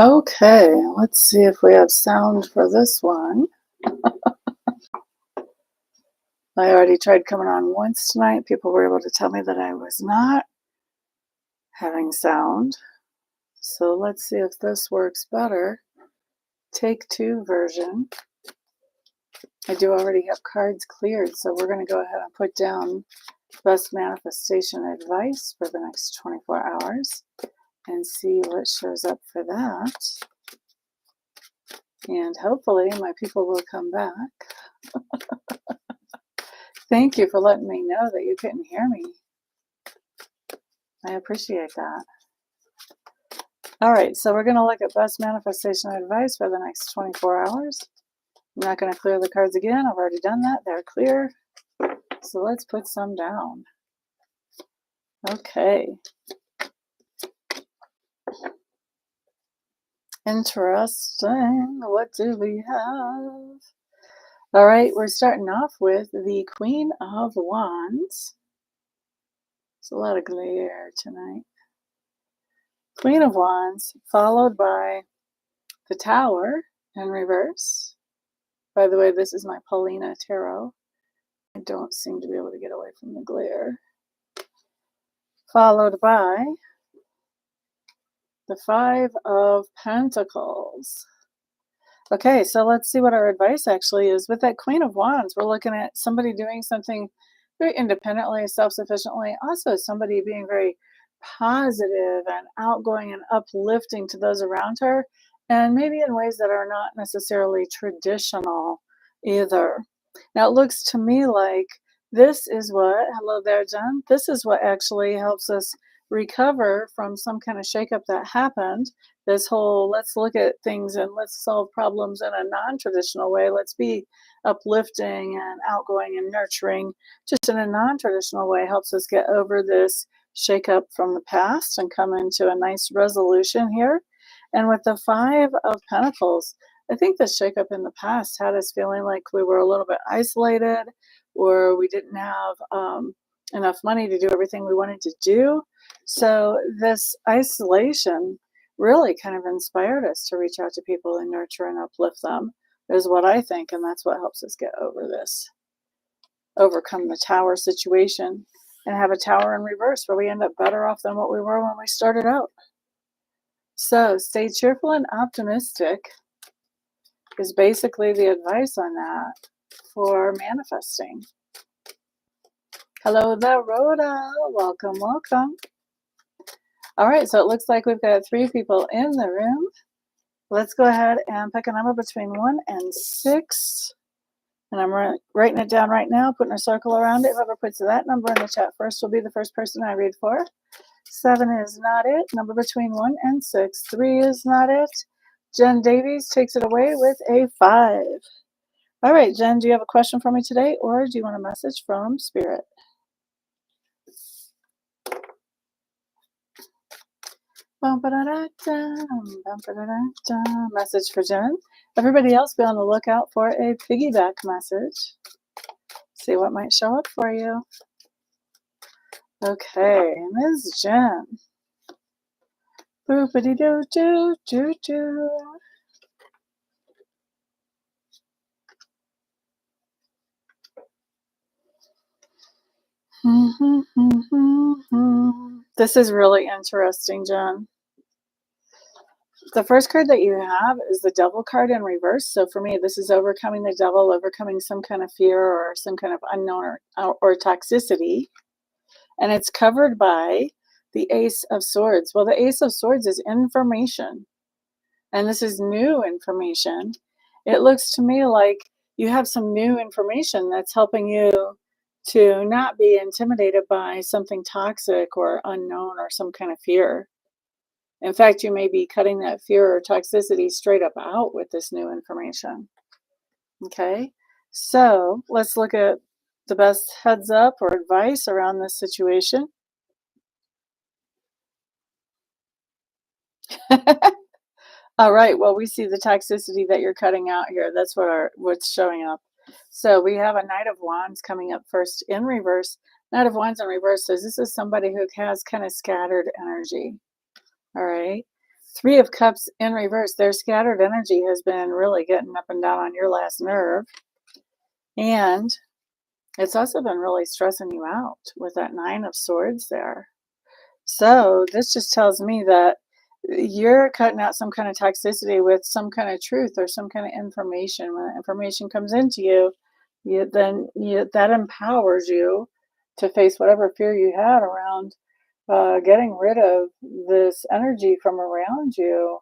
Okay, let's see if we have sound for this one. I already tried coming on once tonight. People were able to tell me that I was not having sound. So let's see if this works better. Take two version. I do already have cards cleared, so we're going to go ahead and put down best manifestation advice for the next 24 hours and see what shows up for that. And hopefully my people will come back. Thank you for letting me know that you couldn't hear me. I appreciate that. All right, so we're going to look at best manifestation advice for the next 24 hours. I'm not going to clear the cards again. I've already done that. They're clear. So let's put some down. Okay. Interesting. What do we have? All right, we're starting off with the Queen of Wands. There's a lot of glare tonight. Queen of Wands, followed by the Tower in reverse. By the way, this is my Paulina Tarot. I don't seem to be able to get away from the glare. Followed by the Five of Pentacles. Okay, so let's see what our advice actually is. With that Queen of Wands, we're looking at somebody doing something very independently, self-sufficiently. Also, somebody being very positive and outgoing and uplifting to those around her, and maybe in ways that are not necessarily traditional either. Now, it looks to me like this is what, hello there, Jen, this is what actually helps us recover from some kind of shakeup that happened. This whole let's look at things and let's solve problems in a non-traditional way. Let's be uplifting and outgoing and nurturing just in a non-traditional way helps us get over this shakeup from the past and come into a nice resolution here. And with the Five of Pentacles, I think the shakeup in the past had us feeling like we were a little bit isolated or we didn't have enough money to do everything we wanted to do. So this isolation really kind of inspired us to reach out to people and nurture and uplift them, is what I think. And that's what helps us get over this, overcome the Tower situation and have a Tower in reverse where we end up better off than what we were when we started out. So stay cheerful and optimistic is basically the advice on that for manifesting. Hello there, Rhoda. Welcome, welcome. All right, so it looks like we've got 3 people in the room. Let's go ahead and pick a number between 1 and 6. And I'm writing it down right now, putting a circle around it. Whoever puts that number in the chat first will be the first person I read for. 7 is not it. Number between 1 and 6. 3 is not it. Jen Davies takes it away with a 5. All right, Jen, do you have a question for me today, or do you want a message from Spirit? Message for Jen. Everybody else be on the lookout for a piggyback message. See what might show up for you. Okay, Ms. Jen. Boopity doo doo doo doo. This is really interesting, Jen. The first card that you have is the Devil card in reverse. So for me, this is overcoming the devil, overcoming some kind of fear or some kind of unknown or toxicity. And it's covered by the Ace of Swords. Well, the Ace of Swords is information. And this is new information. It looks to me like you have some new information that's helping you to not be intimidated by something toxic or unknown or some kind of fear. In fact, you may be cutting that fear or toxicity straight up out with this new information. Okay, so let's look at the best heads up or advice around this situation. All right, well, we see the toxicity that you're cutting out here. That's what's showing up. So we have a Knight of Wands coming up first in reverse. Knight of Wands in reverse says this is somebody who has kind of scattered energy. All right. Three of Cups in reverse. Their scattered energy has been really getting up and down on your last nerve. And it's also been really stressing you out with that Nine of Swords there. So this just tells me that you're cutting out some kind of toxicity with some kind of truth or some kind of information. When information comes into you, that empowers you to face whatever fear you had around getting rid of this energy from around you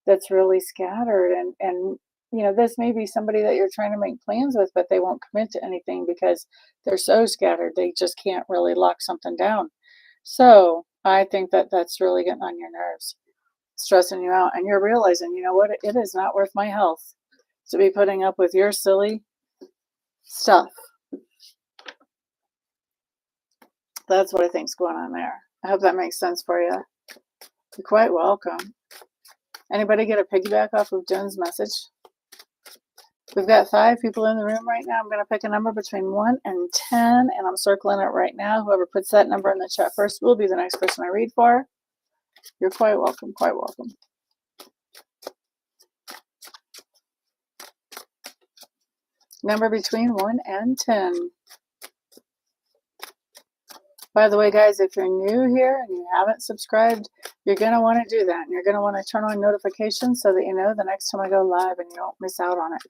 that's really scattered. And this may be somebody that you're trying to make plans with, but they won't commit to anything because they're so scattered. They just can't really lock something down. So I think that that's really getting on your nerves, stressing you out, and you're realizing, you know what, it is not worth my health to be putting up with your silly stuff. That's what I think's going on there. I hope that makes sense for you. You're quite welcome. Anybody get a piggyback off of Jen's message? We've got 5 people in the room right now. I'm going to pick a number between 1 and 10, and I'm circling it right now. Whoever puts that number in the chat first will be the next person I read for. You're quite welcome, quite welcome. Number between 1 and 10. By the way, guys, if you're new here and you haven't subscribed, you're going to want to do that. And you're going to want to turn on notifications so that you know the next time I go live and you don't miss out on it.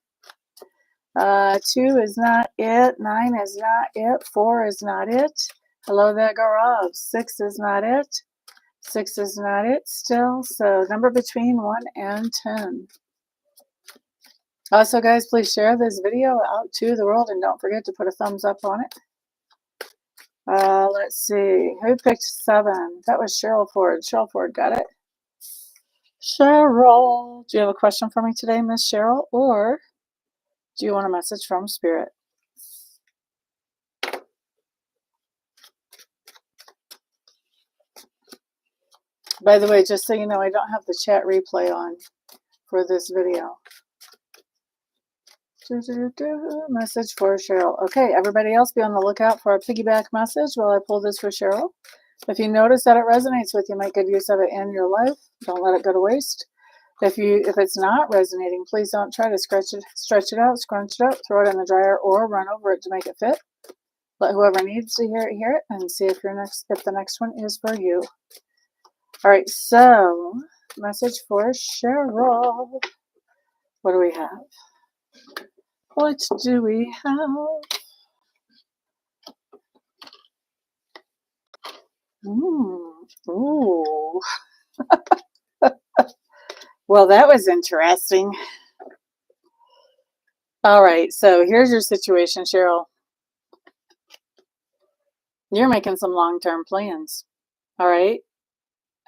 2 is not it. 9 is not it. 4 is not it. Hello there, Gaurav. 6 is not it. 6 is not it still. So number between 1 and 10. Also, guys, please share this video out to the world and don't forget to put a thumbs up on it. Let's see. Who picked 7? That was Cheryl Ford. Cheryl Ford got it. Cheryl, do you have a question for me today, Miss Cheryl? Or do you want a message from Spirit? By the way, just so you know, I don't have the chat replay on for this video. Message for Cheryl. Okay, everybody else be on the lookout for a piggyback message while I pull this for Cheryl. If you notice that it resonates with you, make good use of it in your life. Don't let it go to waste. If it's not resonating, please don't try to stretch it out, scrunch it up, throw it in the dryer, or run over it to make it fit. Let whoever needs to hear it, and see if the next one is for you. All right, so message for Cheryl. What do we have? What do we have? Ooh. Well, that was interesting. All right, so here's your situation, Cheryl. You're making some long-term plans. All right.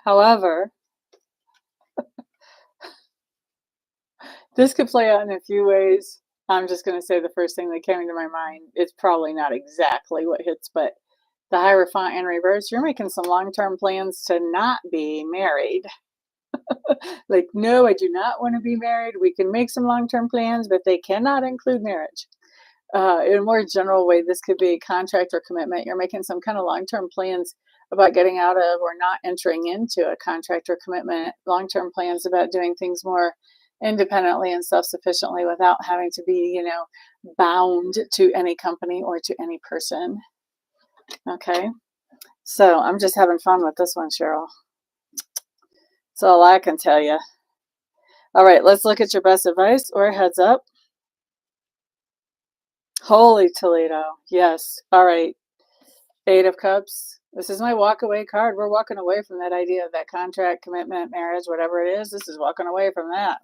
However, this could play out in a few ways. I'm just going to say the first thing that came into my mind. It's probably not exactly what hits, but the Hierophant in reverse, you're making some long-term plans to not be married. Like, no, I do not want to be married. We can make some long-term plans, but they cannot include marriage. In a more general way, this could be a contract or commitment. You're making some kind of long-term plans about getting out of or not entering into a contract or commitment. Long-term plans about doing things more independently and self-sufficiently without having to be, bound to any company or to any person. Okay. So I'm just having fun with this one, Cheryl. That's all I can tell you. All right, let's look at your best advice or heads up. Holy Toledo. Yes. All right. 8 of Cups. This is my walk away card. We're walking away from that idea of that contract, commitment, marriage, whatever it is. This is walking away from that.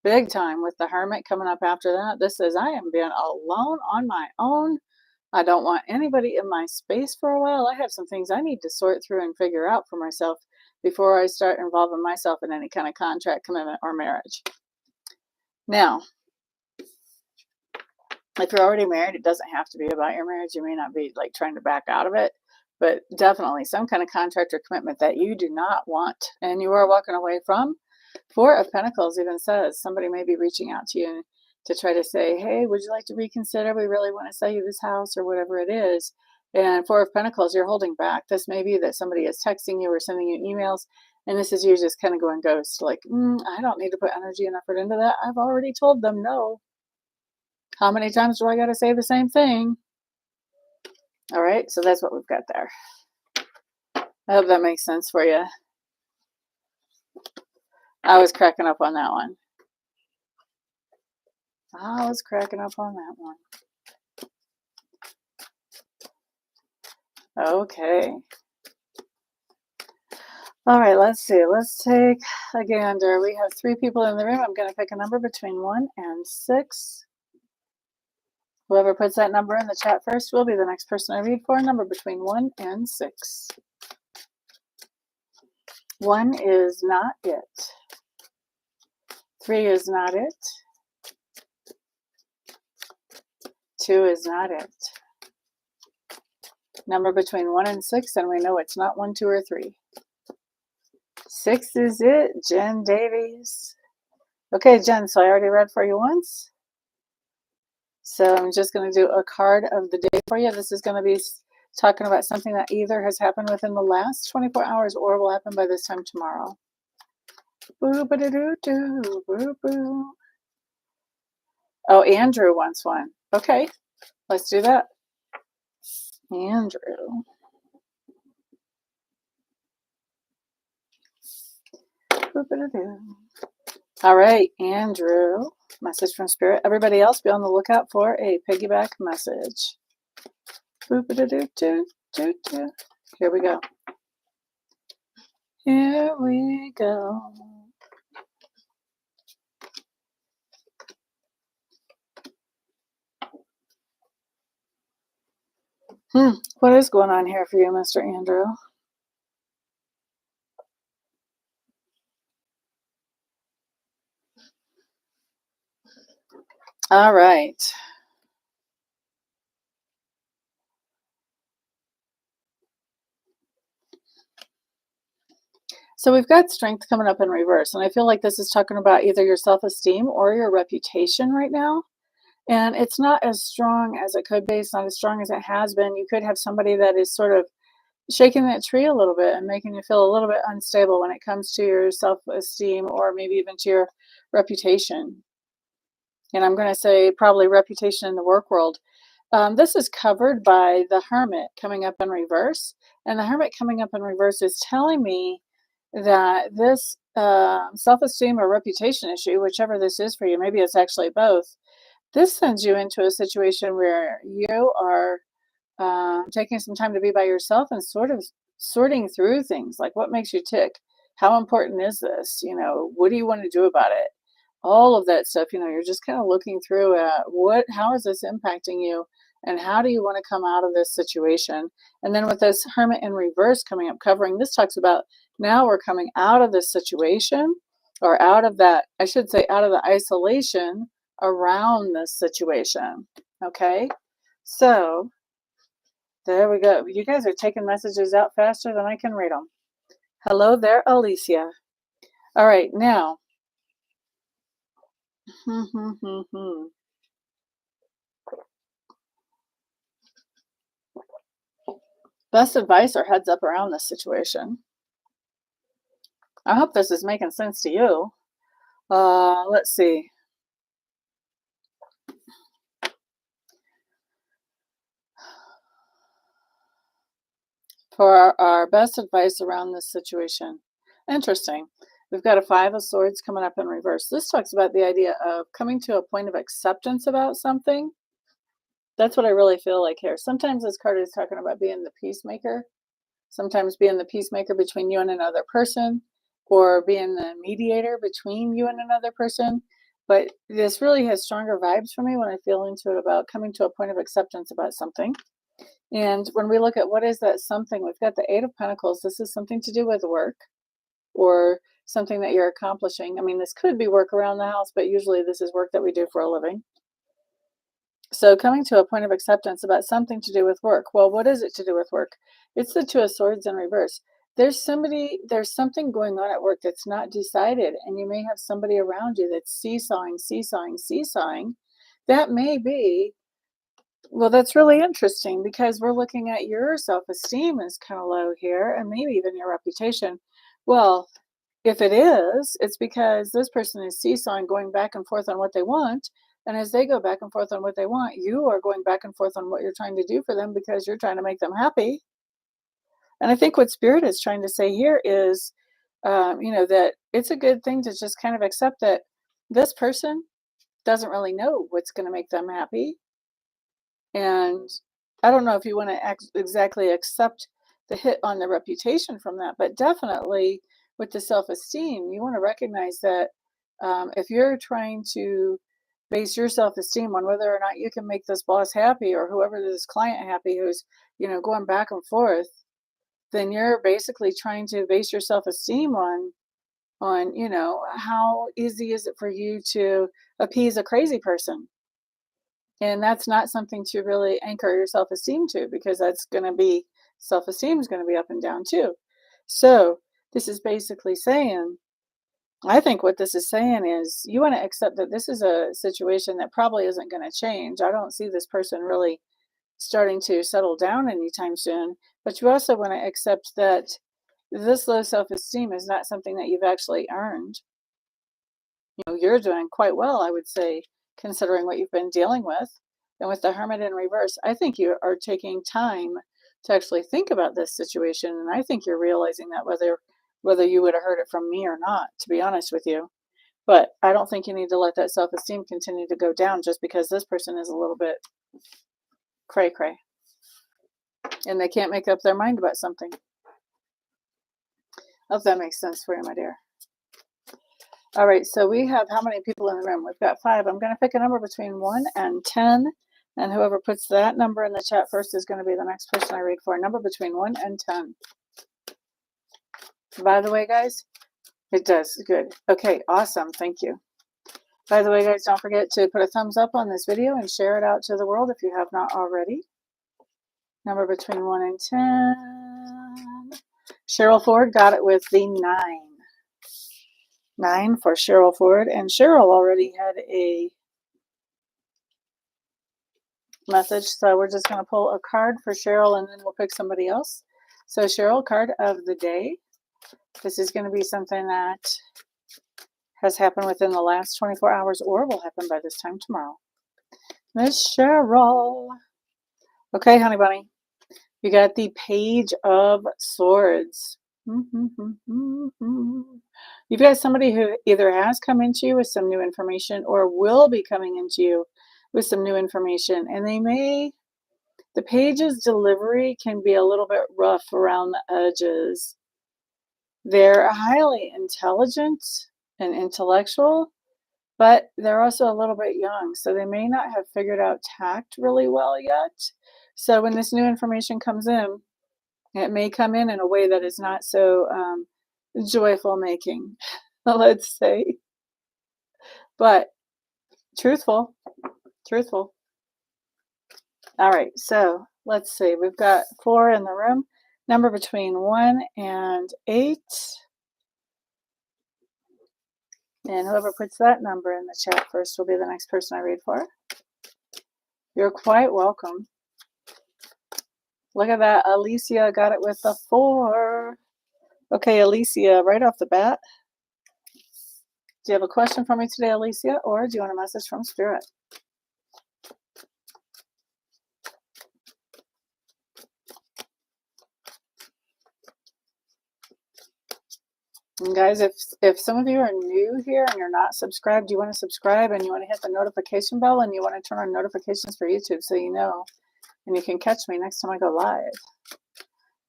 Big time with the Hermit coming up after that. This says I am being alone on my own. I don't want anybody in my space for a while. I have some things I need to sort through and figure out for myself before I start involving myself in any kind of contract, commitment, or marriage. Now, if you're already married, it doesn't have to be about your marriage. You may not be like trying to back out of it, but definitely some kind of contract or commitment that you do not want and you are walking away from. 4 of Pentacles even says somebody may be reaching out to you to try to say, hey, would you like to reconsider? We really want to sell you this house or whatever it is. And 4 of Pentacles, you're holding back. This may be that somebody is texting you or sending you emails And this is you just kind of going ghost, like, I don't need to put energy and effort into that. I've already told them no. How many times do I got to say the same thing? All right, so that's what we've got there. I hope that makes sense for you. I was cracking up on that one. I was cracking up on that one. Okay. All right, let's see. Let's take a gander. We have 3 people in the room. I'm going to pick a number between 1 and 6. Whoever puts that number in the chat first will be the next person I read for. A number between 1 and 6. 1 is not it. 3 is not it. 2 is not it. Number between 1 and 6, and we know it's not 1, 2, or 3. 6 is it, Jen Davies. Okay, Jen, so I already read for you once. So I'm just going to do a card of the day for you. This is going to be talking about something that either has happened within the last 24 hours or will happen by this time tomorrow. Boo-ba-da-doo-doo, boo-boo. Oh, Andrew wants one. Okay, let's do that. Andrew. Boo-ba-da-doo. All right, Andrew. Message from Spirit. Everybody else be on the lookout for a piggyback message. Boo-ba-da-doo-doo-doo-doo. Here we go. Here we go. What is going on here for you, Mr. Andrew? All right. So we've got strength coming up in reverse, and I feel like this is talking about either your self-esteem or your reputation right now. And it's not as strong as it could be. It's not as strong as it has been. You could have somebody that is sort of shaking that tree a little bit and making you feel a little bit unstable when it comes to your self-esteem or maybe even to your reputation. And I'm going to say probably reputation in the work world. This is covered by the Hermit coming up in reverse. And the Hermit coming up in reverse is telling me that this self-esteem or reputation issue, whichever this is for you, maybe it's actually both, this sends you into a situation where you are taking some time to be by yourself and sort of sorting through things like what makes you tick? How important is this? What do you want to do about it? All of that stuff, you're just kind of looking through at how is this impacting you and how do you want to come out of this situation? And then with this Hermit in reverse coming up covering, this talks about now we're coming out of this situation or out of that, I should say, out of the isolation around this situation. Okay, so there we go. You guys are taking messages out faster than I can read them. Hello there, Alicia. All right, now. Best advice or heads up around this situation? I hope this is making sense to you. Let's see. For our best advice around this situation. Interesting. We've got a 5 of Swords coming up in reverse. This talks about the idea of coming to a point of acceptance about something. That's what I really feel like here. Sometimes this card is talking about being the peacemaker. Sometimes being the peacemaker between you and another person, or being the mediator between you and another person. But this really has stronger vibes for me when I feel into it about coming to a point of acceptance about something. And when we look at what is that something, we've got the 8 of Pentacles. This is something to do with work or something that you're accomplishing. I mean, this could be work around the house, but usually this is work that we do for a living. So coming to a point of acceptance about something to do with work. Well, what is it to do with work? It's the 2 of Swords in reverse. There's something going on at work that's not decided, and you may have somebody around you that's seesawing. That may be, well, that's really interesting because we're looking at your self-esteem is kind of low here, and maybe even your reputation. Well, if it is, it's because this person is seesawing, going back and forth on what they want. And as they go back and forth on what they want, you are going back and forth on what you're trying to do for them because you're trying to make them happy. And I think what Spirit is trying to say here is, that it's a good thing to just kind of accept that this person doesn't really know what's going to make them happy. And I don't know if you want to exactly accept the hit on the reputation from that, but definitely with the self esteem, you want to recognize that if you're trying to base your self esteem on whether or not you can make this boss happy or whoever this client happy who's, going back and forth, then you're basically trying to base your self esteem on, how easy is it for you to appease a crazy person? And that's not something to really anchor your self-esteem to because that's going to be self-esteem is going to be up and down too. So, this is basically saying, I think what this is saying is you want to accept that this is a situation that probably isn't going to change. I don't see this person really starting to settle down anytime soon, but you also want to accept that this low self-esteem is not something that you've actually earned. You're doing quite well, I would say, considering what you've been dealing with. And with the Hermit in reverse, I think you are taking time to actually think about this situation. And I think you're realizing that whether you would have heard it from me or not, to be honest with you. But I don't think you need to let that self-esteem continue to go down just because this person is a little bit cray cray and they can't make up their mind about something. I hope that makes sense for you, my dear. All right, so we have how many people in the room? We've got 5. I'm going to pick a number between 1 and 10, and whoever puts that number in the chat first is going to be the next person I read for. A number between 1 and 10. By the way, guys, it does. Good. Okay, awesome. Thank you. By the way, guys, don't forget to put a thumbs up on this video and share it out to the world if you have not already. Number between 1 and 10. Cheryl Ford got it with the 9. 9 for Cheryl Ford, and Cheryl already had a message, so we're just going to pull a card for Cheryl and then we'll pick somebody else. So Cheryl, card of the day. This is going to be something that has happened within the last 24 hours or will happen by this time tomorrow. Miss Cheryl. Okay, honey bunny. You got the Page of Swords. You've got somebody who either has come into you with some new information or will be coming into you with some new information. And the page's delivery can be a little bit rough around the edges. They're highly intelligent and intellectual, but they're also a little bit young. So they may not have figured out tact really well yet. So when this new information comes in, it may come in a way that is not so joyful making, let's say, but truthful. All right, so let's see. We've got 4 in the room. Number between 1 and 8. And whoever puts that number in the chat first will be the next person I read for. You're quite welcome. Look at that. Alicia got it with the 4. Okay, Alicia, right off the bat, do you have a question for me today, Alicia, or do you want a message from Spirit? And guys, if some of you are new here and you're not subscribed, you want to subscribe and you want to hit the notification bell and you want to turn on notifications for YouTube so you know and you can catch me next time I go live.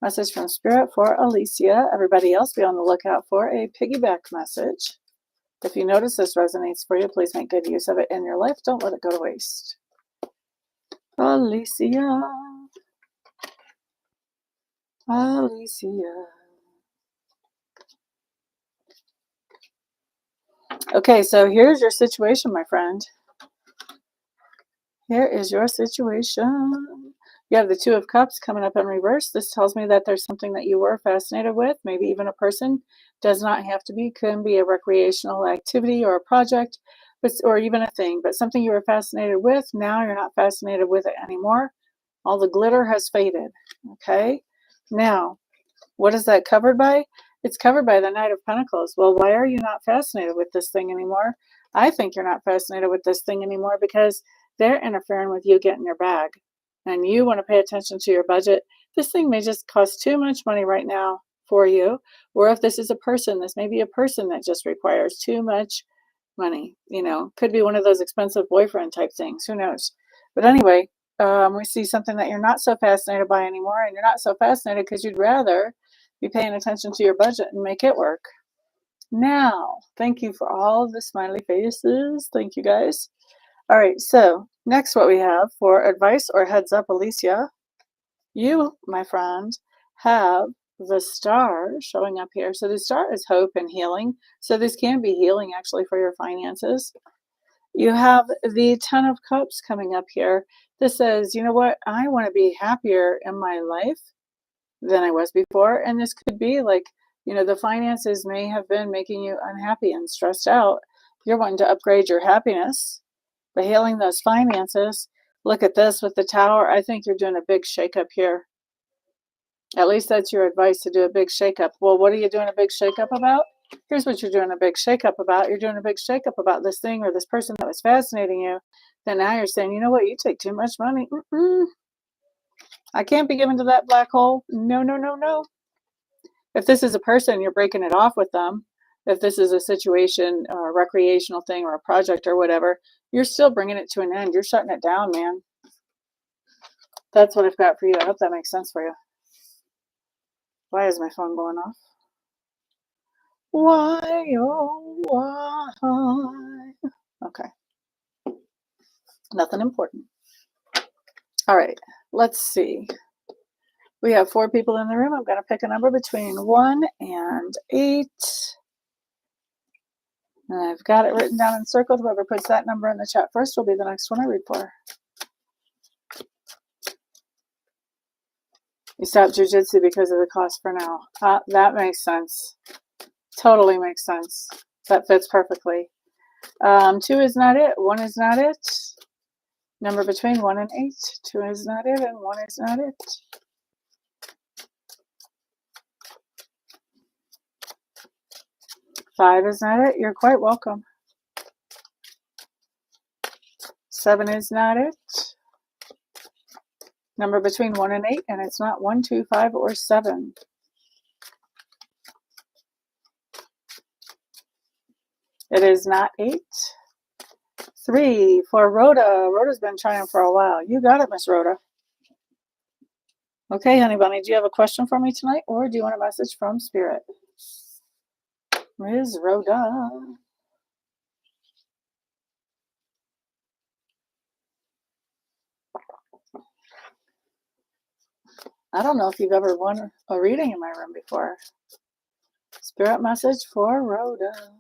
Message from Spirit for Alicia. Everybody else, be on the lookout for a piggyback message. If you notice this resonates for you, please make good use of it in your life. Don't let it go to waste. Alicia. Okay, so here's your situation, my friend. Here is your situation. You have the 2 of Cups coming up in reverse. This tells me that there's something that you were fascinated with, maybe even a person. Does not have to be, can be a recreational activity or a project, or even a thing, but something you were fascinated with. Now you're not fascinated with it anymore. All the glitter has faded. Okay, now what is that covered by? It's covered by the Knight of Pentacles. Well, why are you not fascinated with this thing anymore? I think you're not fascinated with this thing anymore because they're interfering with you getting your bag. And you want to pay attention to your budget. This thing may just cost too much money right now for you. Or if this is a person, this may be a person that just requires too much money. Could be one of those expensive boyfriend type things. Who knows? But anyway, we see something that you're not so fascinated by anymore. And you're not so fascinated because you'd rather be paying attention to your budget and make it work. Now, thank you for all the smiley faces. Thank you, guys. All right, so next what we have for advice or heads up, Alicia, you, my friend, have the star showing up here. So the star is hope and healing. So this can be healing actually for your finances. You have the 10 of Cups coming up here. This says, you know what? I want to be happier in my life than I was before. And this could be like, the finances may have been making you unhappy and stressed out. You're wanting to upgrade your happiness by healing those finances. Look at this with the Tower. I think you're doing a big shakeup here. At least that's your advice, to do a big shakeup. Well, what are you doing a big shakeup about? Here's what you're doing a big shakeup about. You're doing a big shakeup about this thing or this person that was fascinating you. Then now you're saying, you know what? You take too much money. I can't be given to that black hole. No, no, no, no. If this is a person, you're breaking it off with them. If this is a situation or a recreational thing or a project or whatever, you're still bringing it to an end. You're shutting it down, man. That's what I've got for you. I hope that makes sense for you. Why is my phone going off? Why, oh, why? Okay. Nothing important. All right. Let's see. We have 4 people in the room. I'm going to pick a number between 1 and 8. And I've got it written down and circled. Whoever puts that number in the chat first will be the next one I read for. You stopped jujitsu because of the cost for now. That makes sense. Totally makes sense. That fits perfectly. 2 is not it. 1 is not it. Number between 1 and 8. 2 is not it, and 1 is not it. Five is not it. You're quite welcome. 7 is not it. Number between 1 and 8, and it's not 1, 2, 5, or 7. It is not 8. 3 for Rhoda. Rhoda's been trying for a while. You got it, Miss Rhoda. Okay, honey bunny, do you have a question for me tonight, or do you want a message from Spirit? Ms. Rhoda. I don't know if you've ever won a reading in my room before. Spirit message for Rhoda.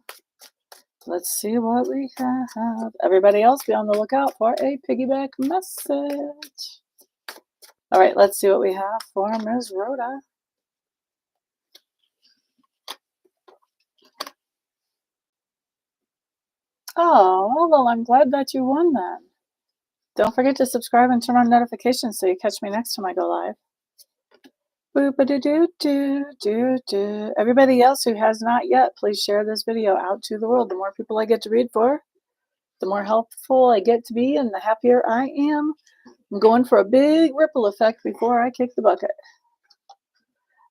Let's see what we have. Everybody else, be on the lookout for a piggyback message. All right, let's see what we have for Ms. Rhoda. Oh, well, I'm glad that you won then. Don't forget to subscribe and turn on notifications so you catch me next time I go live. Boop-a-doo-doo-doo-doo-doo. Everybody else who has not yet, please share this video out to the world. The more people I get to read for, the more helpful I get to be and the happier I am. I'm going for a big ripple effect before I kick the bucket.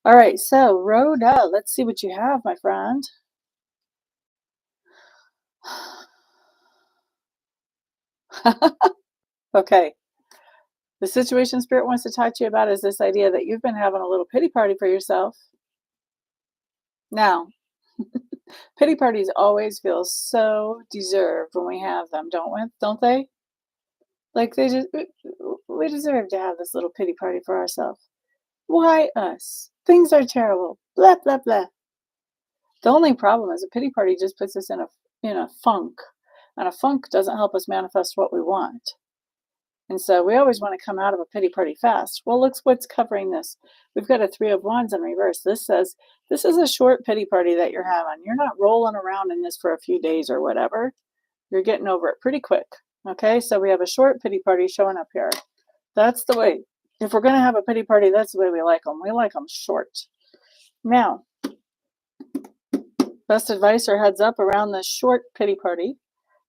All right, so Rhoda, let's see what you have, my friend. Okay. The situation Spirit wants to talk to you about is this idea that you've been having a little pity party for yourself. Now, pity parties always feel so deserved when we have them, don't they? Like we deserve to have this little pity party for ourselves. Why us? Things are terrible. Blah, blah, blah. The only problem is a pity party just puts us in a funk. And a funk doesn't help us manifest what we want. And so we always want to come out of a pity party fast. Well, look what's covering this. We've got a 3 of Wands in reverse. This says this is a short pity party that you're having. You're not rolling around in this for a few days or whatever. You're getting over it pretty quick. Okay, so we have a short pity party showing up here. That's the way. If we're going to have a pity party, that's the way we like them. We like them short. Now, Best advice or heads up around this short pity party.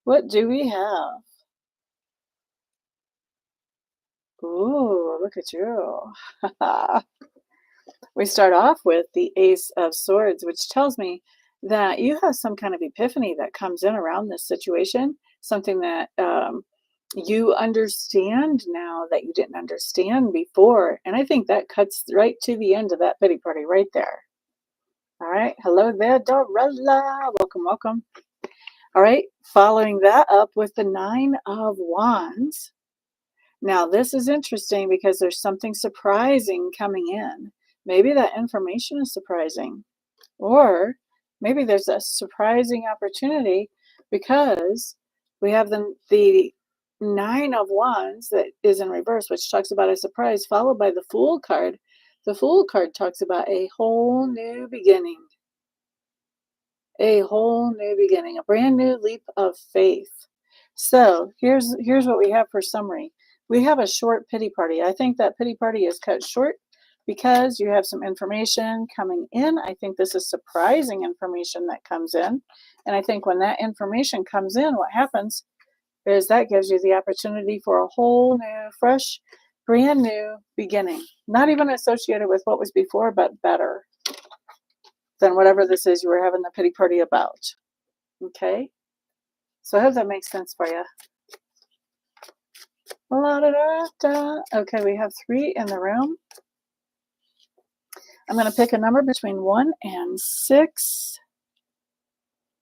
What do we have? Ooh, look at you. We start off with the Ace of Swords, which tells me that you have some kind of epiphany that comes in around this situation, something that you understand now that you didn't understand before. And I think that cuts right to the end of that pity party right there. All right. Hello there, Dorella. Welcome, welcome. All right. Following that up with the Nine of Wands. Now, this is interesting because there's something surprising coming in. Maybe that information is surprising, or maybe there's a surprising opportunity because we have the Nine of Wands that is in reverse, which talks about a surprise, followed by the Fool card. The Fool card talks about a whole new beginning, a brand new leap of faith. So here's what we have for summary. We have a short pity party. I think that pity party is cut short because you have some information coming in. I think this is surprising information that comes in. And I think when that information comes in, what happens is that gives you the opportunity for a whole new, fresh, brand new beginning. Not even associated with what was before, but better than whatever this is you were having the pity party about. Okay? So I hope that makes sense for you. Okay, we have 3 in the room. I'm going to pick a number between 1 and 6.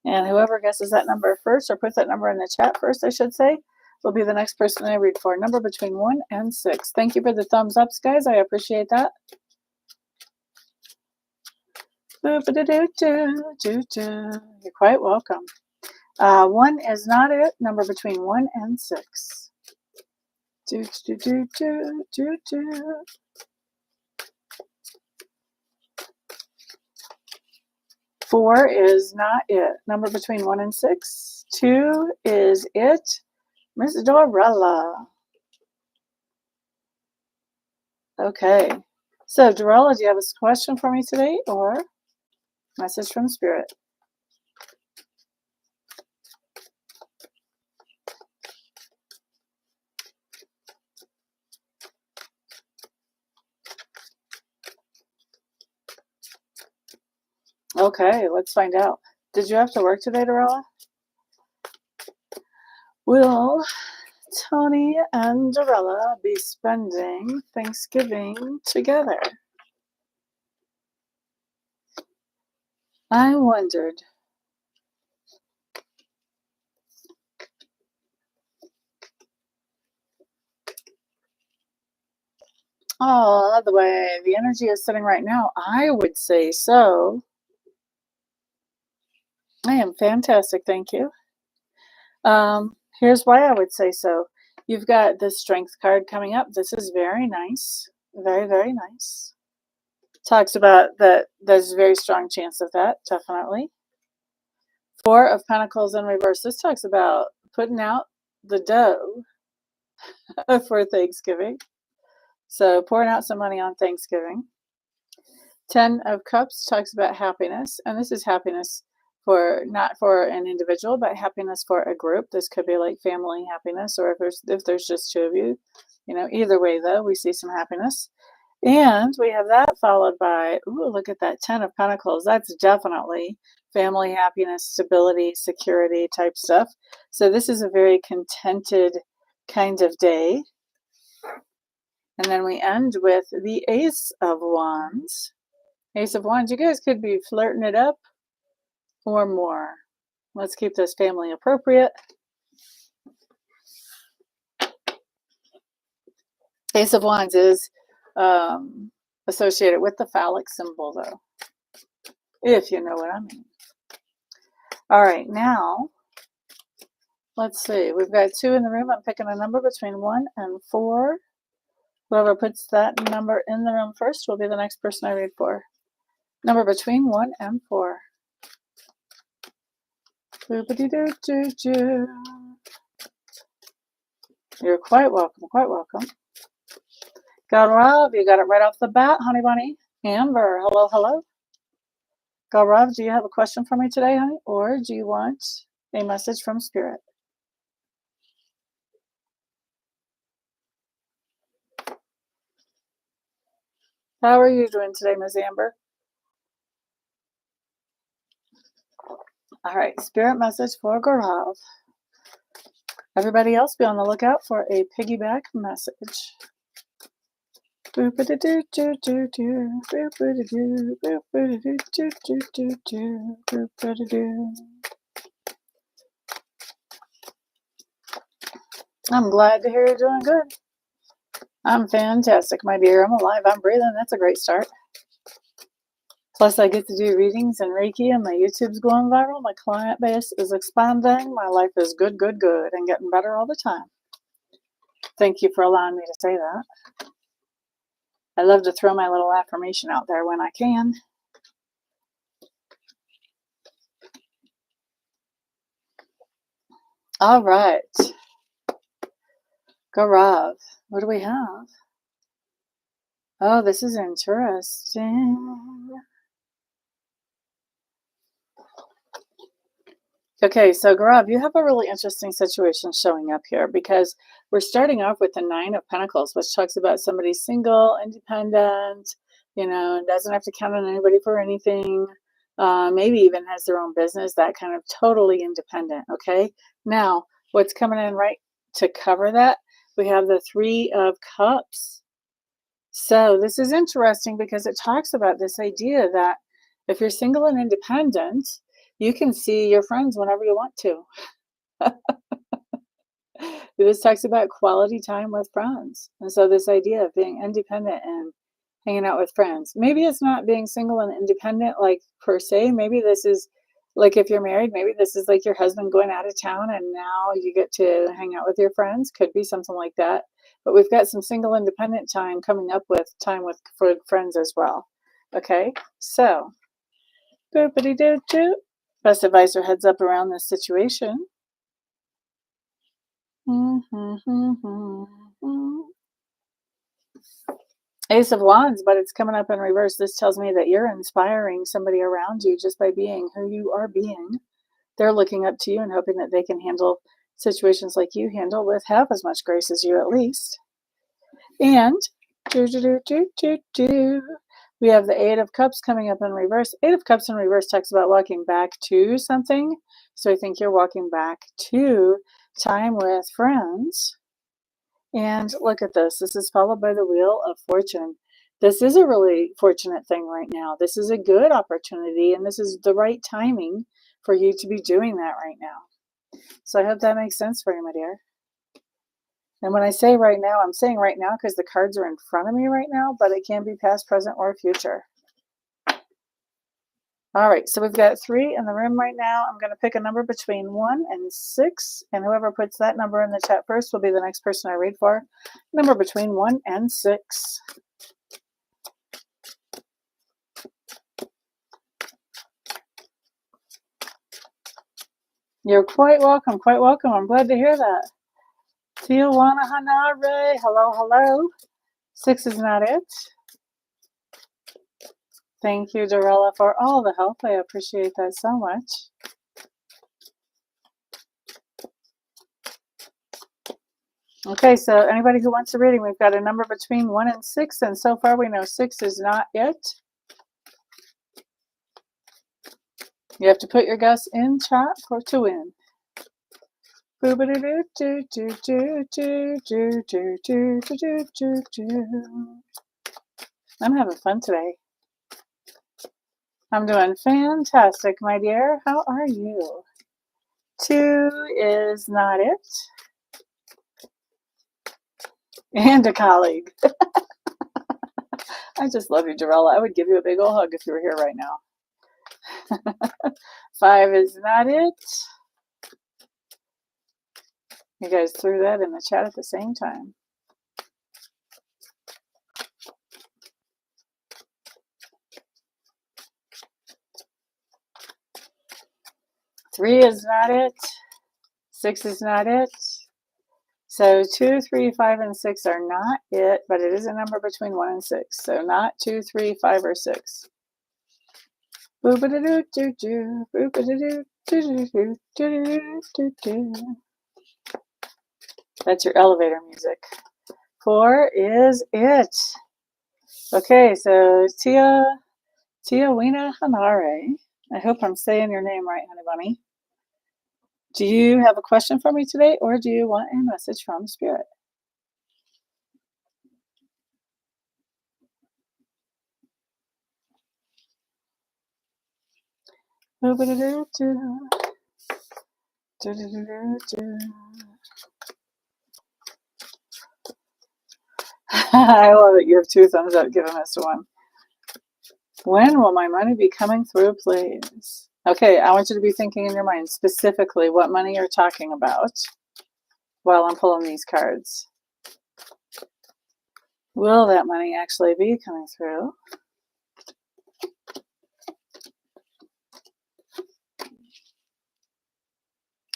And whoever guesses that number first, or put that number in the chat first, I should say, will be the next person I read for. Number between 1 and 6. Thank you for the thumbs ups, guys. I appreciate that. You're quite welcome. 1 is not it. Number between 1 and 6. 4 is not it. Number between 1 and 6. 2 is it. Miss Dorella. Okay. So, Dorella, do you have a question for me today or message from Spirit? Okay, let's find out. Did you have to work today, Dorella? Will Tony and Dorella be spending Thanksgiving together? I wondered. Oh, the way the energy is sitting right now, I would say so. I am fantastic, thank you. Here's why I would say so. You've got the Strength card coming up. This is very nice. Very, very nice. Talks about that there's a very strong chance of that, definitely. 4 of Pentacles in reverse. This talks about putting out the dough for Thanksgiving. So pouring out some money on Thanksgiving. 10 of Cups talks about happiness. And this is happiness for not for an individual, but happiness for a group. This could be like family happiness, or if there's just 2 of you. You know, either way though, we see some happiness. And we have that followed by, ooh, look at that 10 of Pentacles. That's definitely family happiness, stability, security type stuff. So this is a very contented kind of day. And then we end with the Ace of Wands. Ace of Wands, you guys could be flirting it up or more. Let's keep this family appropriate. Ace of Wands is associated with the phallic symbol, though, if you know what I mean. All right, now, let's see. We've got 2 in the room. I'm picking a number between 1 and 4. Whoever puts that number in the room first will be the next person I read for. Number between 1 and 4. You're quite welcome, quite welcome. God Rob, you got it right off the bat, honey bunny. Amber, hello, hello. Gaurav, do you have a question for me today, honey? Or do you want a message from Spirit? How are you doing today, Ms. Amber? All right, Spirit message for Gaurav. Everybody else be on the lookout for a piggyback message. I'm glad to hear you're doing good. I'm fantastic, my dear. I'm alive. I'm breathing. That's a great start. Plus, I get to do readings and Reiki, and my YouTube's going viral. My client base is expanding. My life is good, good, good, and getting better all the time. Thank you for allowing me to say that. I love to throw my little affirmation out there when I can. All right. Gaurav, what do we have? Oh, this is interesting. Okay, so Gaurav, you have a really interesting situation showing up here because we're starting off with the Nine of Pentacles, which talks about somebody single, independent, and doesn't have to count on anybody for anything, maybe even has their own business, that kind of totally independent, okay? Now, what's coming in right to cover that? We have the Three of Cups. So this is interesting because it talks about this idea that if you're single and independent, you can see your friends whenever you want to. This talks about quality time with friends. And so this idea of being independent and hanging out with friends. Maybe it's not being single and independent like per se. Maybe this is like if you're married, maybe this is like your husband going out of town and now you get to hang out with your friends. Could be something like that. But we've got some single independent time coming up with time with friends as well. Okay, so boopity doo doo. Best advice or heads up around this situation. Ace of Wands, but it's coming up in reverse. This tells me that you're inspiring somebody around you just by being who you are being. They're looking up to you and hoping that they can handle situations like you handle with half as much grace as you at least. And we have the Eight of Cups coming up in reverse. Eight of Cups in reverse talks about walking back to something. So I think you're walking back to time with friends. And look at this. This is followed by the Wheel of Fortune. This is a really fortunate thing right now. This is a good opportunity, and this is the right timing for you to be doing that right now. So I hope that makes sense for you, my dear. And when I say right now, I'm saying right now because the cards are in front of me right now, but it can be past, present, or future. All right, so we've got 3 in the room right now. I'm going to pick a number between 1 and 6, and whoever puts that number in the chat first will be the next person I read for. Number between 1 and 6. You're quite welcome, quite welcome. I'm glad to hear that. Tijuana Hanare, hello, hello. 6 is not it. Thank you, Dorella, for all the help. I appreciate that so much. Okay, so anybody who wants a reading, we've got a number between 1 and 6, and so far we know 6 is not it. You have to put your guess in chat to win. I'm having fun today. I'm doing fantastic, my dear. How are you? 2 is not it. And a colleague. I just love you, Dorella. I would give you a big old hug if you were here right now. 5 is not it. You guys threw that in the chat at the same time. Three is not it. 6 is not it. So 2, 3, 5, and 6 are not it, but it is a number between 1 and 6. So not 2, 3, 5, or 6. Boop-a-da-doo-doo-doo, boop-a-da-doo-doo-doo-doo-doo-doo-doo. That's your elevator music. 4 is it. Okay, so Tia Wina Hanare. I hope I'm saying your name right, honey bunny. Do you have a question for me today, or do you want a message from Spirit? Boop-a-da-doo-doo. Do-do-do-do-do. I love it. You have 2 thumbs up. Give a Mr. 1. When will my money be coming through, please? Okay, I want you to be thinking in your mind specifically what money you're talking about while I'm pulling these cards. Will that money actually be coming through?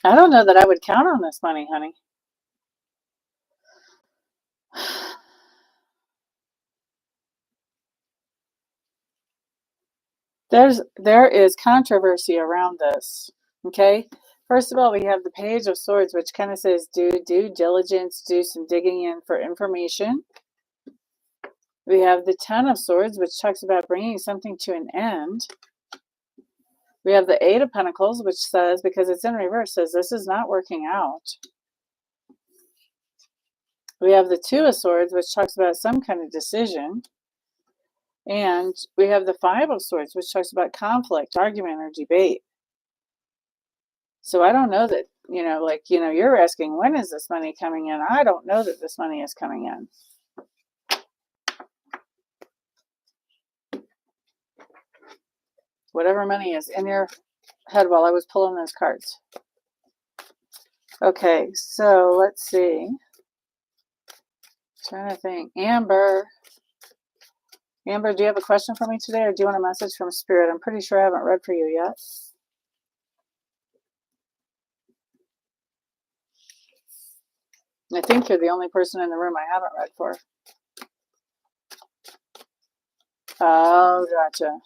I don't know that I would count on this money, honey. There is controversy around this. Okay. First of all, we have the Page of Swords, which kind of says do due diligence, do some digging in for information. We have the Ten of Swords, which talks about bringing something to an end. We have the Eight of Pentacles, which says, because it's in reverse, says this is not working out. We have the Two of Swords, which talks about some kind of decision. And we have the Five of Swords, which talks about conflict, argument, or debate. So I don't know that, you're asking, when is this money coming in? I don't know that this money is coming in. Whatever money is in your head while I was pulling those cards. Okay, so let's see. Trying to think. Amber, do you have a question for me today, or do you want a message from Spirit? I'm pretty sure I haven't read for you yet. I think you're the only person in the room I haven't read for. Oh, gotcha.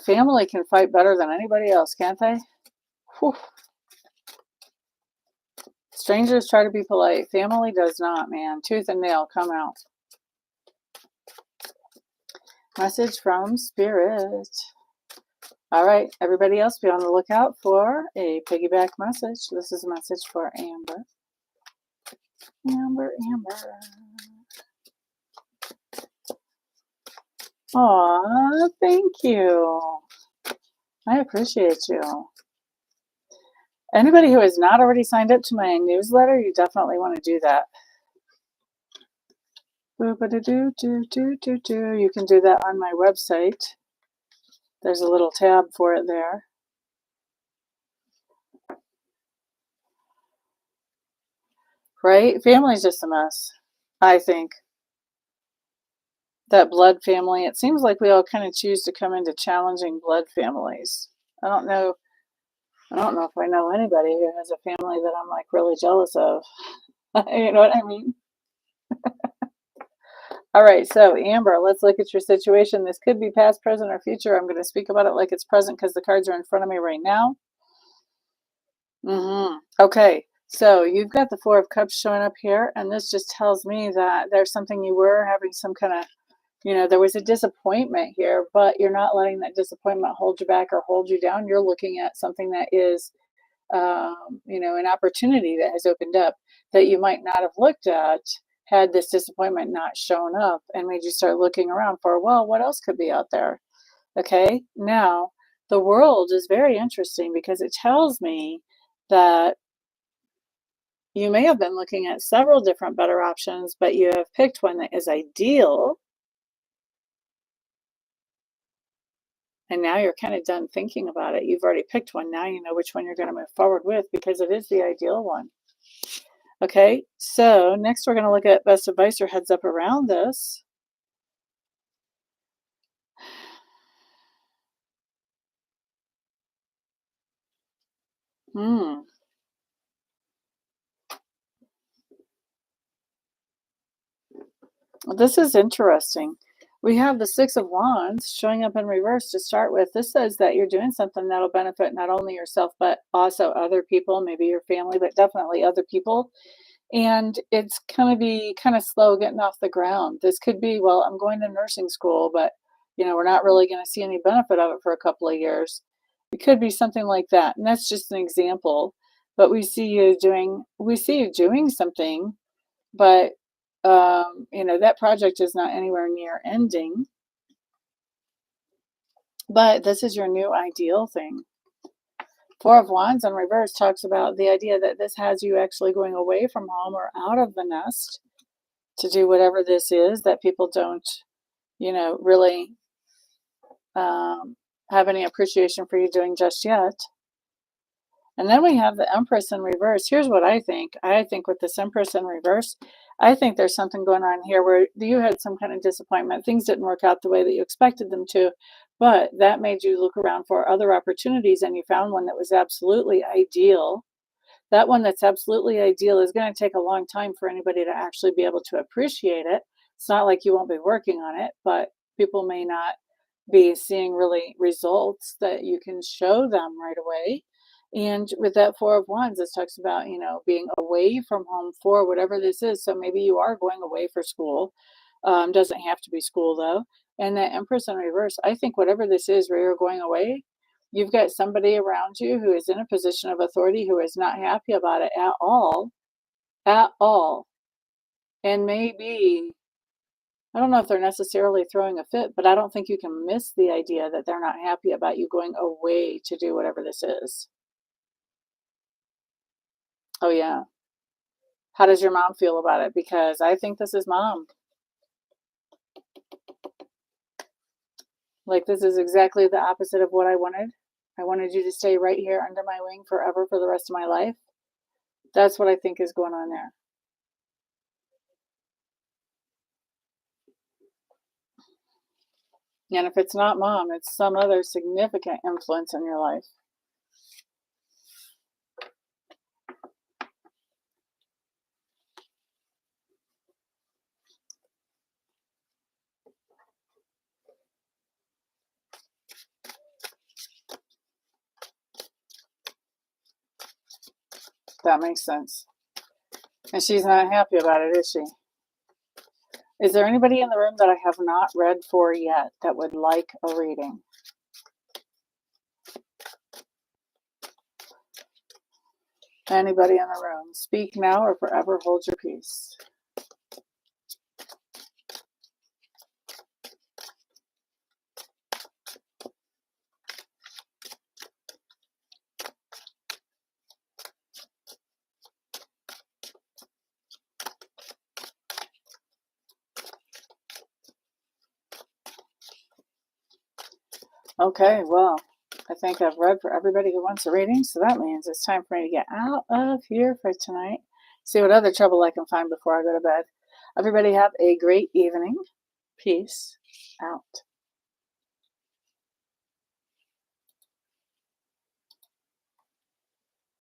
Family can fight better than anybody else, can't they? Whew. Strangers try to be polite. Family does not, man. Tooth and nail come out. Message from Spirit. All right, everybody else, be on the lookout for a piggyback message. This is a message for Amber. Amber. Aw, thank you. I appreciate you. Anybody who has not already signed up to my newsletter, you definitely want to do that. You can do that on my website. There's a little tab for it there. Right? Family's just a mess, I think. That blood family, it seems like we all kind of choose to come into challenging blood families. I don't know if I know anybody who has a family that I'm like really jealous of. You know what I mean? All right, so Amber, let's look at your situation. This could be past, present, or future. I'm going to speak about it like it's present because the cards are in front of me right now. Okay, so you've got the Four of Cups showing up here, and this just tells me that there's something you were having some kind of, there was a disappointment here, but you're not letting that disappointment hold you back or hold you down. You're looking at something that is, an opportunity that has opened up that you might not have looked at had this disappointment not shown up, and made you start looking around for, well, what else could be out there? Okay, now the world is very interesting because it tells me that you may have been looking at several different better options, but you have picked one that is ideal. And now you're kind of done thinking about it. You've already picked one. Now you know which one you're going to move forward with because it is the ideal one. Okay, so next we're going to look at best advice or heads up around this. This is interesting. We have the Six of Wands showing up in reverse to start with. This says that you're doing something that'll benefit not only yourself, but also other people, maybe your family, but definitely other people. And it's gonna be kind of slow getting off the ground. This could be, well, I'm going to nursing school, but we're not really gonna see any benefit of it for a couple of years. It could be something like that. And that's just an example. But we see you doing something, but that project is not anywhere near ending. But this is your new ideal thing. Four of Wands in reverse talks about the idea that this has you actually going away from home or out of the nest to do whatever this is that people don't, really have any appreciation for you doing just yet. And then we have the Empress in reverse. Here's what I think. I think with this Empress in reverse, I think there's something going on here where you had some kind of disappointment. Things didn't work out the way that you expected them to, but that made you look around for other opportunities and you found one that was absolutely ideal. That one that's absolutely ideal is going to take a long time for anybody to actually be able to appreciate it. It's not like you won't be working on it, but people may not be seeing really results that you can show them right away. And with that Four of Wands, this talks about, being away from home for whatever this is. So maybe you are going away for school. Doesn't have to be school though. And that Empress in reverse, I think whatever this is where you're going away, you've got somebody around you who is in a position of authority who is not happy about it at all. And maybe, I don't know if they're necessarily throwing a fit, but I don't think you can miss the idea that they're not happy about you going away to do whatever this is. Oh, yeah. How does your mom feel about it? Because I think this is mom. Like, this is exactly the opposite of what I wanted. I wanted you to stay right here under my wing forever for the rest of my life. That's what I think is going on there. And if it's not mom, it's some other significant influence in your life. That makes sense. And she's not happy about it, is she? Is there anybody in the room that I have not read for yet that would like a reading? Anybody in the room? Speak now or forever hold your peace. Okay, well, I think I've read for everybody who wants a reading, so that means it's time for me to get out of here for tonight. See what other trouble I can find before I go to bed. Everybody have a great evening. Peace out.